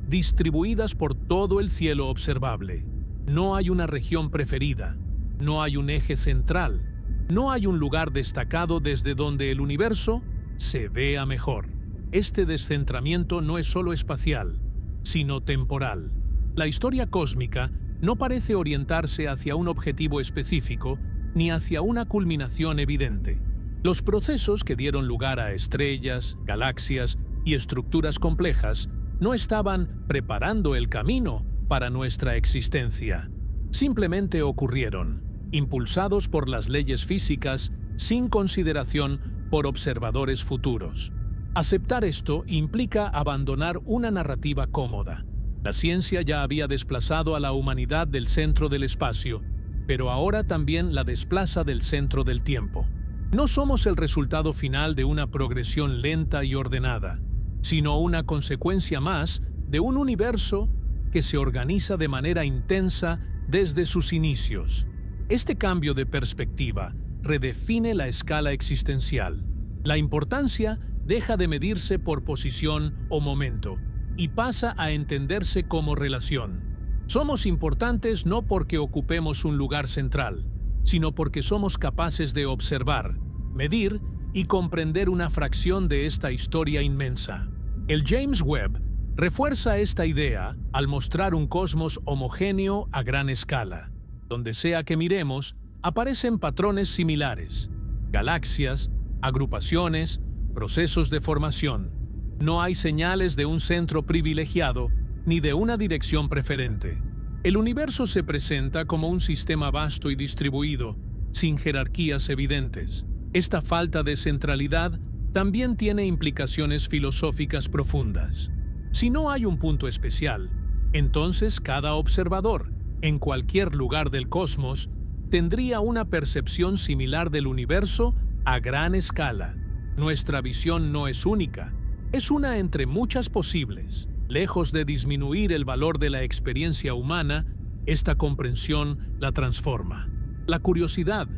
S1: distribuidas por todo el cielo observable. No hay una región preferida, no hay un eje central, no hay un lugar destacado desde donde el universo se vea mejor. Este descentramiento no es solo espacial, sino temporal. La historia cósmica no parece orientarse hacia un objetivo específico ni hacia una culminación evidente. Los procesos que dieron lugar a estrellas, galaxias y estructuras complejas no estaban preparando el camino para nuestra existencia. Simplemente ocurrieron, impulsados por las leyes físicas sin consideración por observadores futuros. Aceptar esto implica abandonar una narrativa cómoda. La ciencia ya había desplazado a la humanidad del centro del espacio, pero ahora también la desplaza del centro del tiempo. No somos el resultado final de una progresión lenta y ordenada, sino una consecuencia más de un universo que se organiza de manera intensa desde sus inicios. Este cambio de perspectiva redefine la escala existencial. La importancia deja de medirse por posición o momento y pasa a entenderse como relación. Somos importantes no porque ocupemos un lugar central, sino porque somos capaces de observar, medir y comprender una fracción de esta historia inmensa. El James Webb refuerza esta idea al mostrar un cosmos homogéneo a gran escala. Donde sea que miremos, aparecen patrones similares: galaxias, agrupaciones, procesos de formación. No hay señales de un centro privilegiado ni de una dirección preferente. El universo se presenta como un sistema vasto y distribuido, sin jerarquías evidentes. Esta falta de centralidad también tiene implicaciones filosóficas profundas. Si no hay un punto especial, entonces cada observador, en cualquier lugar del cosmos, tendría una percepción similar del universo a gran escala. Nuestra visión no es única, es una entre muchas posibles. Lejos de disminuir el valor de la experiencia humana, esta comprensión la transforma. La curiosidad,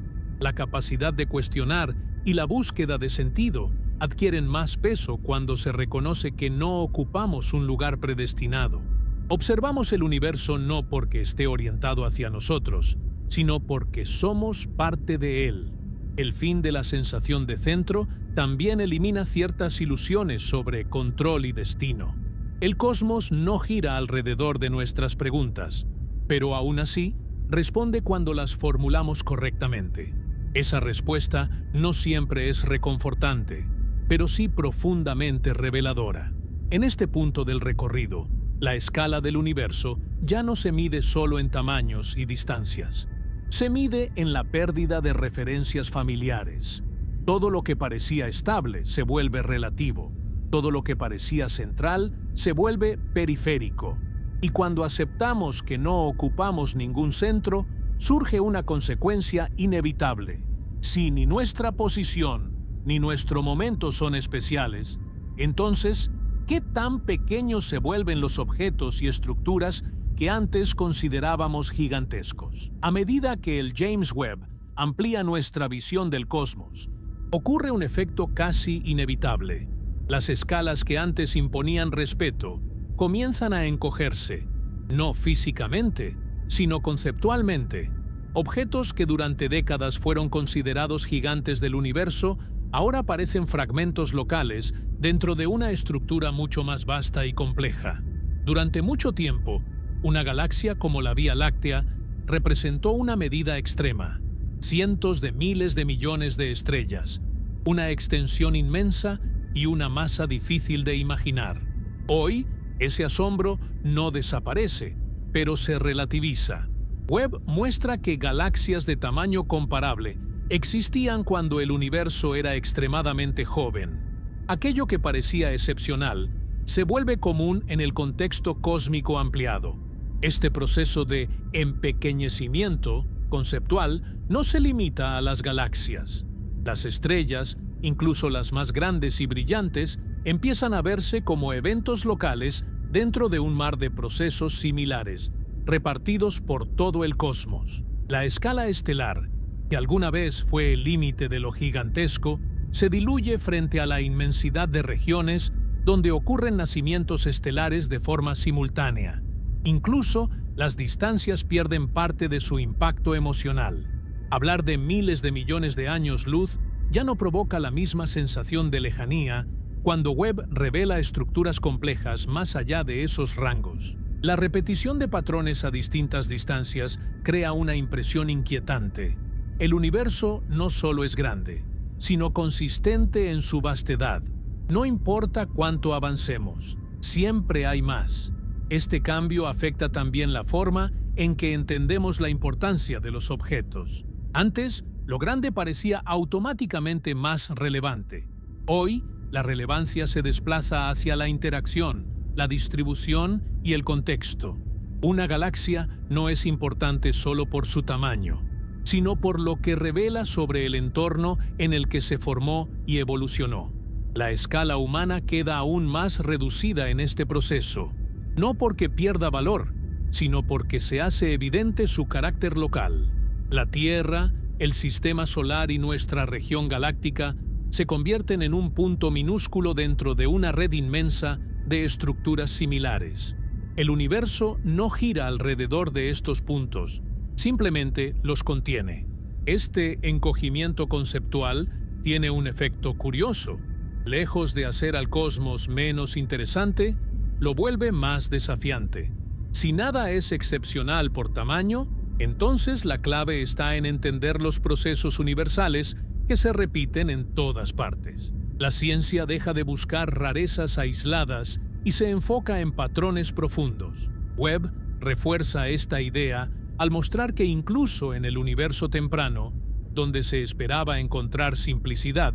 S1: la capacidad de cuestionar y la búsqueda de sentido adquieren más peso cuando se reconoce que no ocupamos un lugar predestinado. Observamos el universo no porque esté orientado hacia nosotros, sino porque somos parte de él. El fin de la sensación de centro también elimina ciertas ilusiones sobre control y destino. El cosmos no gira alrededor de nuestras preguntas, pero aún así, responde cuando las formulamos correctamente. Esa respuesta no siempre es reconfortante, pero sí profundamente reveladora. En este punto del recorrido, la escala del universo ya no se mide solo en tamaños y distancias. Se mide en la pérdida de referencias familiares. Todo lo que parecía estable se vuelve relativo. Todo lo que parecía central se vuelve periférico. Y cuando aceptamos que no ocupamos ningún centro, surge una consecuencia inevitable. Si ni nuestra posición ni nuestro momento son especiales, entonces, ¿qué tan pequeños se vuelven los objetos y estructuras que antes considerábamos gigantescos? A medida que el James Webb amplía nuestra visión del cosmos, ocurre un efecto casi inevitable. Las escalas que antes imponían respeto comienzan a encogerse, no físicamente, sino conceptualmente. Objetos que durante décadas fueron considerados gigantes del universo ahora parecen fragmentos locales dentro de una estructura mucho más vasta y compleja. Durante mucho tiempo, una galaxia como la Vía Láctea representó una medida extrema, cientos de miles de millones de estrellas, una extensión inmensa y una masa difícil de imaginar. Hoy, ese asombro no desaparece, pero se relativiza. Webb muestra que galaxias de tamaño comparable existían cuando el universo era extremadamente joven. Aquello que parecía excepcional se vuelve común en el contexto cósmico ampliado. Este proceso de empequeñecimiento conceptual no se limita a las galaxias. Las estrellas, incluso las más grandes y brillantes, empiezan a verse como eventos locales dentro de un mar de procesos similares, repartidos por todo el cosmos. La escala estelar, que alguna vez fue el límite de lo gigantesco, se diluye frente a la inmensidad de regiones donde ocurren nacimientos estelares de forma simultánea. Incluso, las distancias pierden parte de su impacto emocional. Hablar de miles de millones de años luz ya no provoca la misma sensación de lejanía cuando Webb revela estructuras complejas más allá de esos rangos. La repetición de patrones a distintas distancias crea una impresión inquietante. El universo no solo es grande, sino consistente en su vastedad. No importa cuánto avancemos, siempre hay más. Este cambio afecta también la forma en que entendemos la importancia de los objetos. Antes, lo grande parecía automáticamente más relevante. Hoy, la relevancia se desplaza hacia la interacción, la distribución y el contexto. Una galaxia no es importante solo por su tamaño, sino por lo que revela sobre el entorno en el que se formó y evolucionó. La escala humana queda aún más reducida en este proceso, no porque pierda valor, sino porque se hace evidente su carácter local. La Tierra, el sistema solar y nuestra región galáctica se convierten en un punto minúsculo dentro de una red inmensa de estructuras similares. El universo no gira alrededor de estos puntos, simplemente los contiene. Este encogimiento conceptual tiene un efecto curioso. Lejos de hacer al cosmos menos interesante, lo vuelve más desafiante. Si nada es excepcional por tamaño, entonces la clave está en entender los procesos universales que se repiten en todas partes. La ciencia deja de buscar rarezas aisladas y se enfoca en patrones profundos. Webb refuerza esta idea al mostrar que incluso en el universo temprano, donde se esperaba encontrar simplicidad,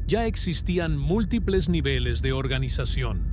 S1: ya existían múltiples niveles de organización.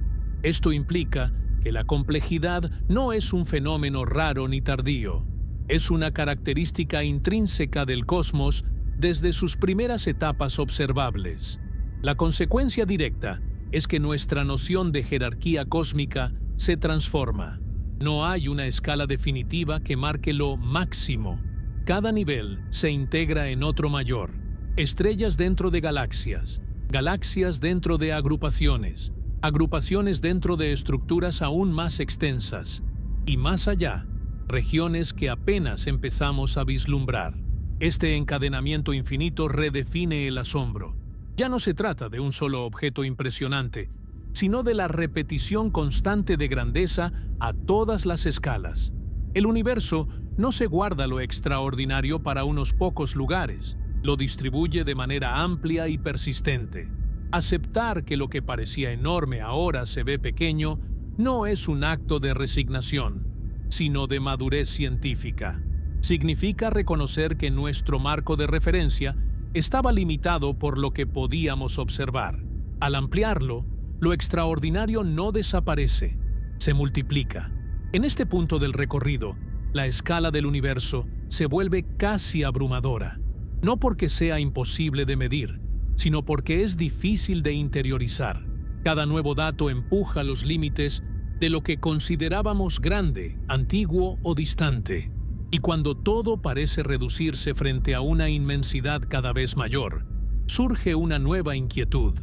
S1: Esto implica que la complejidad no es un fenómeno raro ni tardío, es una característica intrínseca del cosmos desde sus primeras etapas observables. La consecuencia directa es que nuestra noción de jerarquía cósmica se transforma. No hay una escala definitiva que marque lo máximo. Cada nivel se integra en otro mayor. Estrellas dentro de galaxias, galaxias dentro de agrupaciones, agrupaciones dentro de estructuras aún más extensas, y más allá, regiones que apenas empezamos a vislumbrar. Este encadenamiento infinito redefine el asombro. Ya no se trata de un solo objeto impresionante, sino de la repetición constante de grandeza a todas las escalas. El universo no se guarda lo extraordinario para unos pocos lugares, lo distribuye de manera amplia y persistente. Aceptar que lo que parecía enorme ahora se ve pequeño no es un acto de resignación, sino de madurez científica. Significa reconocer que nuestro marco de referencia estaba limitado por lo que podíamos observar. Al ampliarlo, lo extraordinario no desaparece, se multiplica. En este punto del recorrido, la escala del universo se vuelve casi abrumadora, no porque sea imposible de medir, sino porque es difícil de interiorizar. Cada nuevo dato empuja los límites de lo que considerábamos grande, antiguo o distante. Y cuando todo parece reducirse frente a una inmensidad cada vez mayor, surge una nueva inquietud.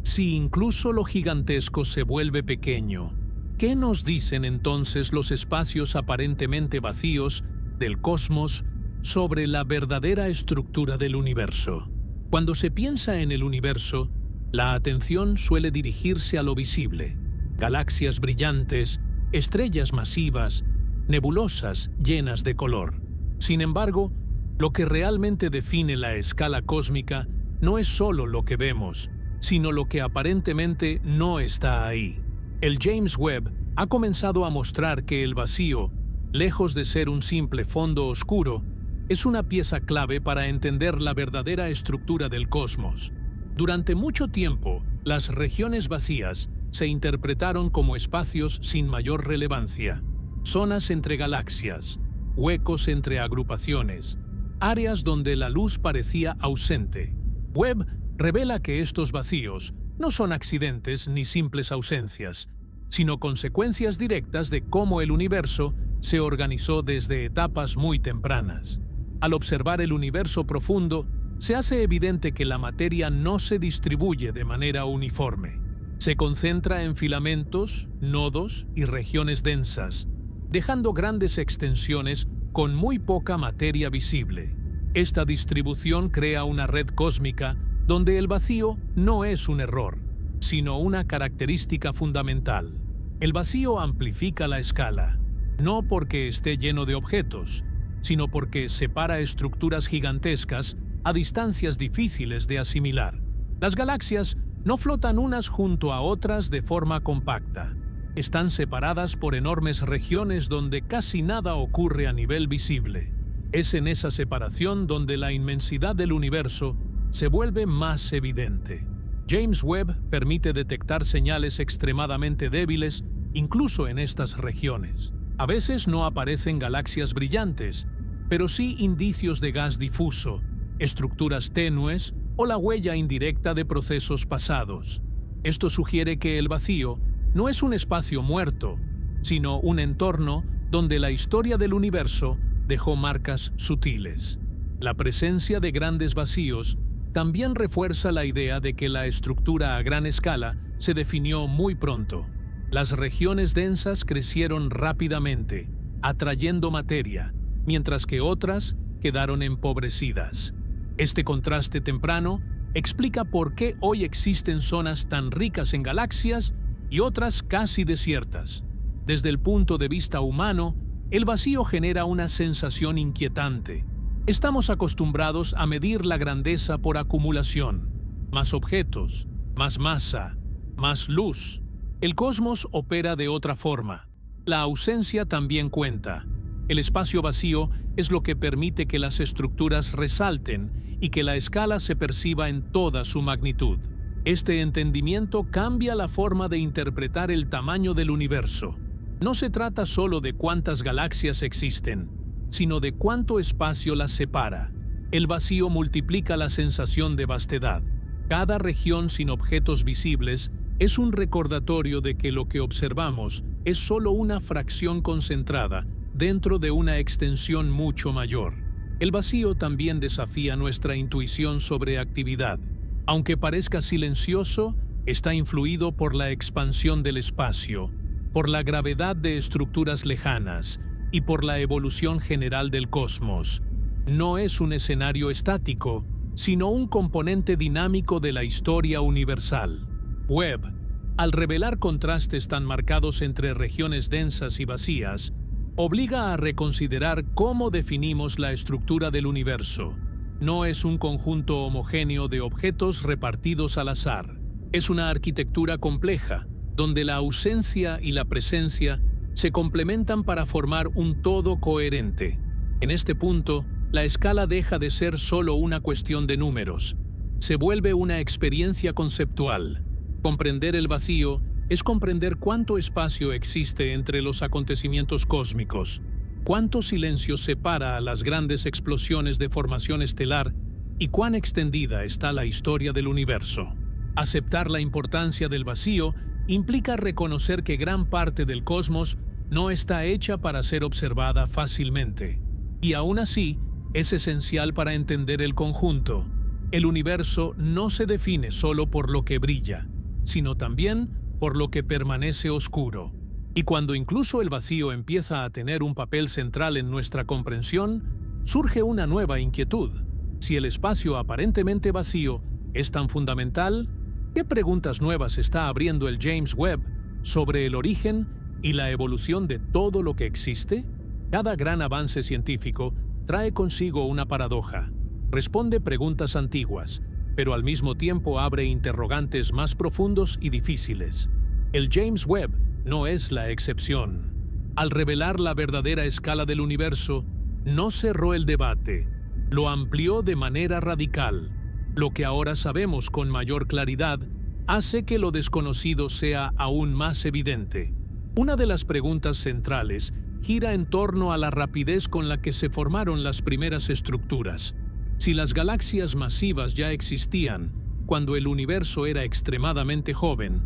S1: Si incluso lo gigantesco se vuelve pequeño, ¿qué nos dicen entonces los espacios aparentemente vacíos del cosmos sobre la verdadera estructura del universo? Cuando se piensa en el universo, la atención suele dirigirse a lo visible. Galaxias brillantes, estrellas masivas, nebulosas llenas de color. Sin embargo, lo que realmente define la escala cósmica no es solo lo que vemos, sino lo que aparentemente no está ahí. El James Webb ha comenzado a mostrar que el vacío, lejos de ser un simple fondo oscuro, es una pieza clave para entender la verdadera estructura del cosmos. Durante mucho tiempo, las regiones vacías se interpretaron como espacios sin mayor relevancia, zonas entre galaxias, huecos entre agrupaciones, áreas donde la luz parecía ausente. Webb revela que estos vacíos no son accidentes ni simples ausencias, sino consecuencias directas de cómo el universo se organizó desde etapas muy tempranas. Al observar el universo profundo, se hace evidente que la materia no se distribuye de manera uniforme. Se concentra en filamentos, nodos y regiones densas, dejando grandes extensiones con muy poca materia visible. Esta distribución crea una red cósmica donde el vacío no es un error, sino una característica fundamental. El vacío amplifica la escala, no porque esté lleno de objetos, sino porque separa estructuras gigantescas a distancias difíciles de asimilar. Las galaxias no flotan unas junto a otras de forma compacta. Están separadas por enormes regiones donde casi nada ocurre a nivel visible. Es en esa separación donde la inmensidad del universo se vuelve más evidente. James Webb permite detectar señales extremadamente débiles incluso en estas regiones. A veces no aparecen galaxias brillantes, pero sí indicios de gas difuso, estructuras tenues o la huella indirecta de procesos pasados. Esto sugiere que el vacío no es un espacio muerto, sino un entorno donde la historia del universo dejó marcas sutiles. La presencia de grandes vacíos también refuerza la idea de que la estructura a gran escala se definió muy pronto. Las regiones densas crecieron rápidamente, atrayendo materia, mientras que otras quedaron empobrecidas. Este contraste temprano explica por qué hoy existen zonas tan ricas en galaxias y otras casi desiertas. Desde el punto de vista humano, el vacío genera una sensación inquietante. Estamos acostumbrados a medir la grandeza por acumulación. Más objetos, más masa, más luz. El cosmos opera de otra forma. La ausencia también cuenta. El espacio vacío es lo que permite que las estructuras resalten y que la escala se perciba en toda su magnitud. Este entendimiento cambia la forma de interpretar el tamaño del universo. No se trata solo de cuántas galaxias existen, sino de cuánto espacio las separa. El vacío multiplica la sensación de vastedad. Cada región sin objetos visibles es un recordatorio de que lo que observamos es solo una fracción concentrada dentro de una extensión mucho mayor. El vacío también desafía nuestra intuición sobre actividad. Aunque parezca silencioso, está influido por la expansión del espacio, por la gravedad de estructuras lejanas y por la evolución general del cosmos. No es un escenario estático, sino un componente dinámico de la historia universal. Webb, al revelar contrastes tan marcados entre regiones densas y vacías, obliga a reconsiderar cómo definimos la estructura del universo. No es un conjunto homogéneo de objetos repartidos al azar. Es una arquitectura compleja, donde la ausencia y la presencia se complementan para formar un todo coherente. En este punto, la escala deja de ser solo una cuestión de números. Se vuelve una experiencia conceptual. Comprender el vacío es comprender cuánto espacio existe entre los acontecimientos cósmicos, cuánto silencio separa a las grandes explosiones de formación estelar y cuán extendida está la historia del universo. Aceptar la importancia del vacío implica reconocer que gran parte del cosmos no está hecha para ser observada fácilmente. Y aún así, es esencial para entender el conjunto. El universo no se define solo por lo que brilla, sino también por lo que permanece oscuro. Y cuando incluso el vacío empieza a tener un papel central en nuestra comprensión, surge una nueva inquietud. Si el espacio aparentemente vacío es tan fundamental, ¿qué preguntas nuevas está abriendo el James Webb sobre el origen y la evolución de todo lo que existe? Cada gran avance científico trae consigo una paradoja. Responde preguntas antiguas, pero al mismo tiempo abre interrogantes más profundos y difíciles. El James Webb no es la excepción. Al revelar la verdadera escala del universo, no cerró el debate, lo amplió de manera radical. Lo que ahora sabemos con mayor claridad hace que lo desconocido sea aún más evidente. Una de las preguntas centrales gira en torno a la rapidez con la que se formaron las primeras estructuras. Si las galaxias masivas ya existían cuando el universo era extremadamente joven,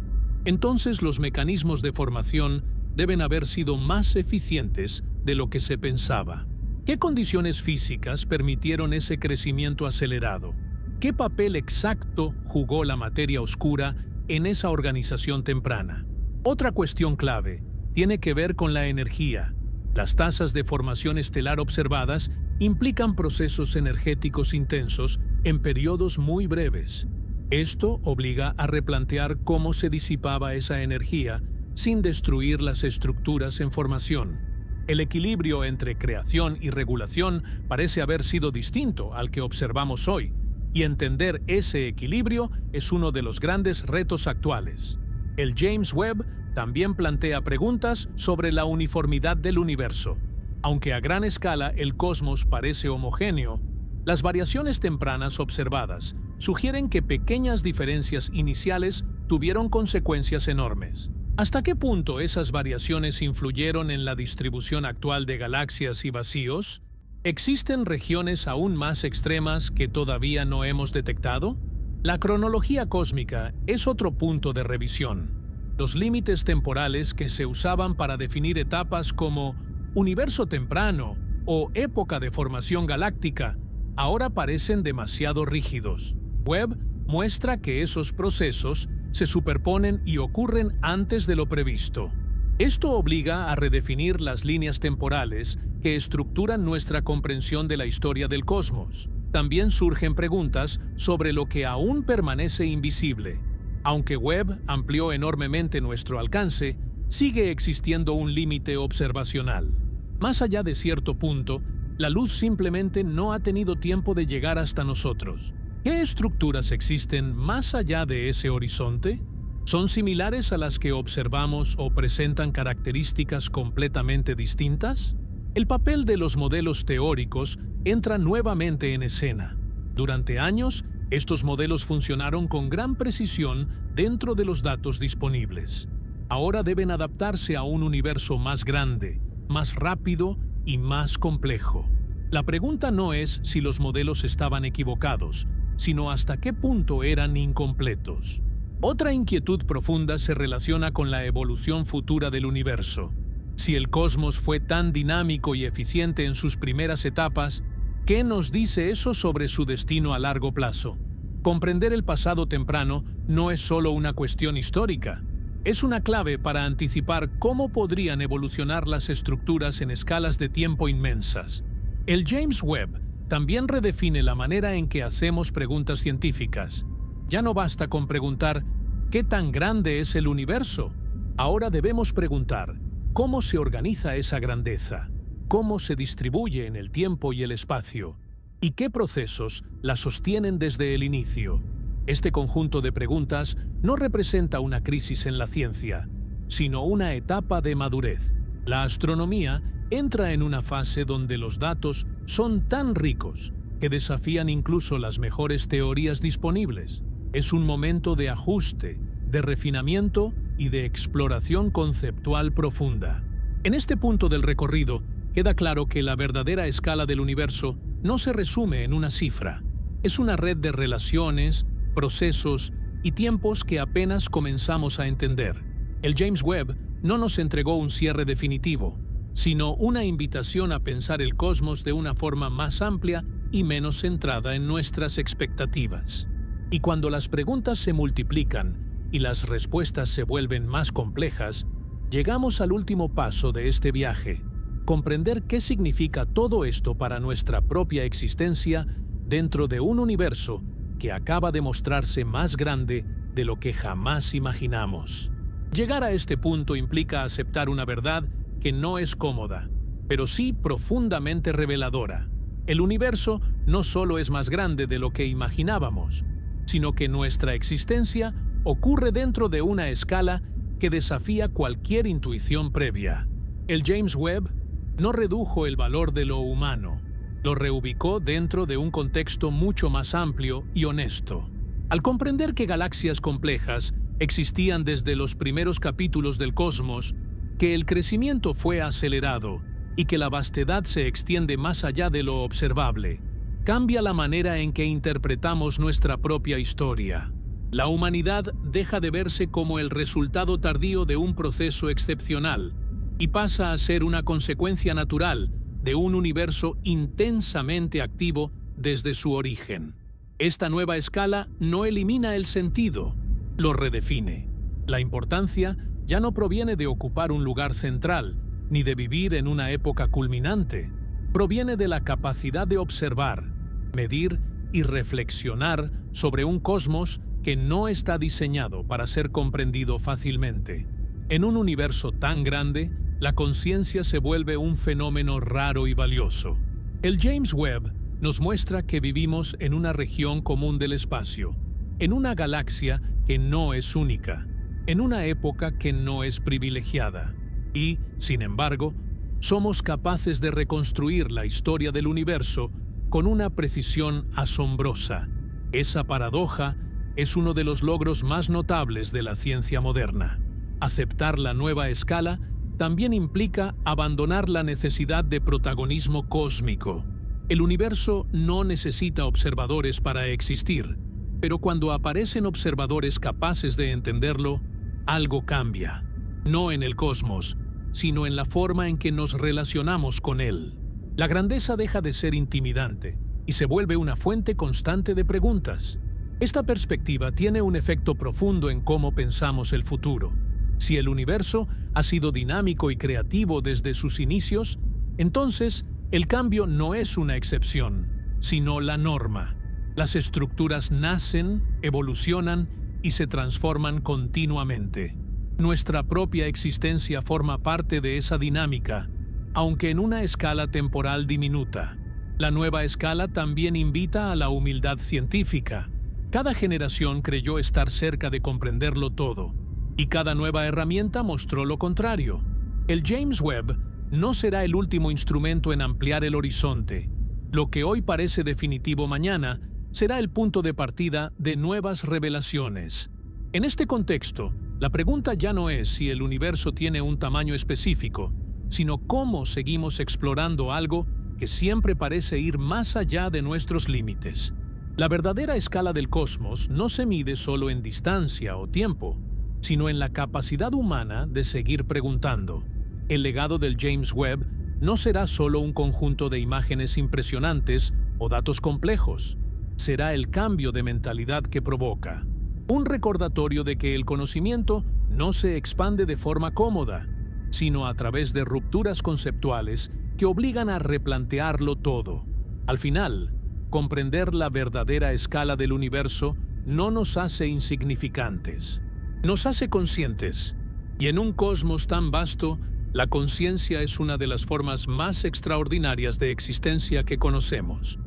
S1: entonces los mecanismos de formación deben haber sido más eficientes de lo que se pensaba. ¿Qué condiciones físicas permitieron ese crecimiento acelerado? ¿Qué papel exacto jugó la materia oscura en esa organización temprana? Otra cuestión clave tiene que ver con la energía. Las tasas de formación estelar observadas implican procesos energéticos intensos en periodos muy breves. Esto obliga a replantear cómo se disipaba esa energía sin destruir las estructuras en formación. El equilibrio entre creación y regulación parece haber sido distinto al que observamos hoy, y entender ese equilibrio es uno de los grandes retos actuales. El James Webb también plantea preguntas sobre la uniformidad del universo. Aunque a gran escala el cosmos parece homogéneo, las variaciones tempranas observadas sugieren que pequeñas diferencias iniciales tuvieron consecuencias enormes. ¿Hasta qué punto esas variaciones influyeron en la distribución actual de galaxias y vacíos? ¿Existen regiones aún más extremas que todavía no hemos detectado? La cronología cósmica es otro punto de revisión. Los límites temporales que se usaban para definir etapas como universo temprano o época de formación galáctica ahora parecen demasiado rígidos. Webb muestra que esos procesos se superponen y ocurren antes de lo previsto. Esto obliga a redefinir las líneas temporales que estructuran nuestra comprensión de la historia del cosmos. También surgen preguntas sobre lo que aún permanece invisible. Aunque Webb amplió enormemente nuestro alcance, sigue existiendo un límite observacional. Más allá de cierto punto, la luz simplemente no ha tenido tiempo de llegar hasta nosotros. ¿Qué estructuras existen más allá de ese horizonte? ¿Son similares a las que observamos o presentan características completamente distintas? El papel de los modelos teóricos entra nuevamente en escena. Durante años, estos modelos funcionaron con gran precisión dentro de los datos disponibles. Ahora deben adaptarse a un universo más grande, más rápido y más complejo. La pregunta no es si los modelos estaban equivocados, sino hasta qué punto eran incompletos. Otra inquietud profunda se relaciona con la evolución futura del universo. Si el cosmos fue tan dinámico y eficiente en sus primeras etapas, ¿qué nos dice eso sobre su destino a largo plazo? Comprender el pasado temprano no es solo una cuestión histórica, es una clave para anticipar cómo podrían evolucionar las estructuras en escalas de tiempo inmensas. El James Webb también redefine la manera en que hacemos preguntas científicas. Ya no basta con preguntar ¿qué tan grande es el universo? Ahora debemos preguntar cómo se organiza esa grandeza, cómo se distribuye en el tiempo y el espacio, y qué procesos la sostienen desde el inicio. Este conjunto de preguntas no representa una crisis en la ciencia, sino una etapa de madurez. La astronomía entra en una fase donde los datos son tan ricos que desafían incluso las mejores teorías disponibles. Es un momento de ajuste, de refinamiento y de exploración conceptual profunda. En este punto del recorrido, queda claro que la verdadera escala del universo no se resume en una cifra. Es una red de relaciones, procesos y tiempos que apenas comenzamos a entender. El James Webb no nos entregó un cierre definitivo, sino una invitación a pensar el cosmos de una forma más amplia y menos centrada en nuestras expectativas. Y cuando las preguntas se multiplican y las respuestas se vuelven más complejas, llegamos al último paso de este viaje: comprender qué significa todo esto para nuestra propia existencia dentro de un universo que acaba de mostrarse más grande de lo que jamás imaginamos. Llegar a este punto implica aceptar una verdad que no es cómoda, pero sí profundamente reveladora. El universo no solo es más grande de lo que imaginábamos, sino que nuestra existencia ocurre dentro de una escala que desafía cualquier intuición previa. El James Webb no redujo el valor de lo humano, lo reubicó dentro de un contexto mucho más amplio y honesto. Al comprender que galaxias complejas existían desde los primeros capítulos del cosmos, que el crecimiento fue acelerado y que la vastedad se extiende más allá de lo observable, cambia la manera en que interpretamos nuestra propia historia. La humanidad deja de verse como el resultado tardío de un proceso excepcional y pasa a ser una consecuencia natural de un universo intensamente activo desde su origen. Esta nueva escala no elimina el sentido, lo redefine. La importancia ya no proviene de ocupar un lugar central, ni de vivir en una época culminante. Proviene de la capacidad de observar, medir y reflexionar sobre un cosmos que no está diseñado para ser comprendido fácilmente. En un universo tan grande, la conciencia se vuelve un fenómeno raro y valioso. El James Webb nos muestra que vivimos en una región común del espacio, en una galaxia que no es única, en una época que no es privilegiada. Y, sin embargo, somos capaces de reconstruir la historia del universo con una precisión asombrosa. Esa paradoja es uno de los logros más notables de la ciencia moderna. Aceptar la nueva escala también implica abandonar la necesidad de protagonismo cósmico. El universo no necesita observadores para existir, pero cuando aparecen observadores capaces de entenderlo, algo cambia. No en el cosmos, sino en la forma en que nos relacionamos con él. La grandeza deja de ser intimidante y se vuelve una fuente constante de preguntas. Esta perspectiva tiene un efecto profundo en cómo pensamos el futuro. Si el universo ha sido dinámico y creativo desde sus inicios, entonces el cambio no es una excepción, sino la norma. Las estructuras nacen, evolucionan y se transforman continuamente. Nuestra propia existencia forma parte de esa dinámica, aunque en una escala temporal diminuta. La nueva escala también invita a la humildad científica. Cada generación creyó estar cerca de comprenderlo todo, y cada nueva herramienta mostró lo contrario. El James Webb no será el último instrumento en ampliar el horizonte. Lo que hoy parece definitivo mañana será el punto de partida de nuevas revelaciones. En este contexto, la pregunta ya no es si el universo tiene un tamaño específico, sino cómo seguimos explorando algo que siempre parece ir más allá de nuestros límites. La verdadera escala del cosmos no se mide solo en distancia o tiempo, sino en la capacidad humana de seguir preguntando. El legado del James Webb no será solo un conjunto de imágenes impresionantes o datos complejos, será el cambio de mentalidad que provoca. Un recordatorio de que el conocimiento no se expande de forma cómoda, sino a través de rupturas conceptuales que obligan a replantearlo todo. Al final, comprender la verdadera escala del universo no nos hace insignificantes, nos hace conscientes, y en un cosmos tan vasto, La conciencia es una de las formas más extraordinarias de existencia que conocemos.